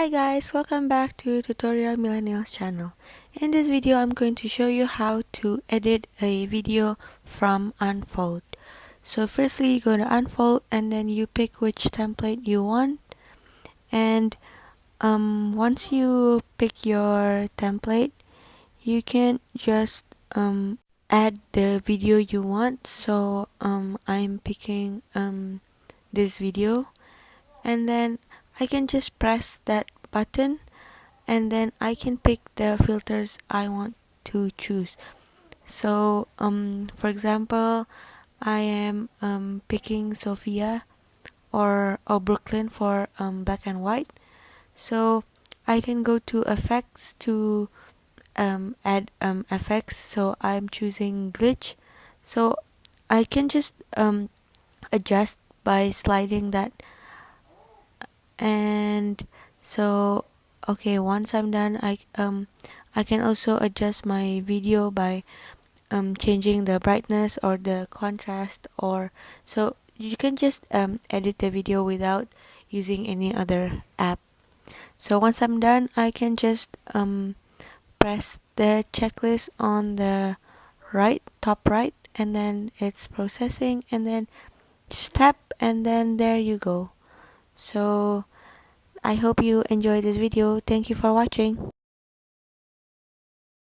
Hi guys, welcome back to Tutorial Millennials channel. In this video, I'm going to show you how to edit a video from Unfold. So firstly, you go to Unfold and then you pick which template you want. And once you pick your template, you can just add the video you want. So I'm picking this video, and then I can just press that button and then I can pick the filters I want to choose. So for example, I am picking Sophia or Brooklyn for black and white. So I can go to effects to add effects. So I'm choosing glitch. So I can just adjust by sliding that. And so okay, once I'm done, I can also adjust my video by changing the brightness or the contrast, or so you can just edit the video without using any other app. So once I'm done, I can just press the checklist on the top right, and then it's processing, and then just tap, and then there you go. So I hope you enjoyed this video. Thank you for watching.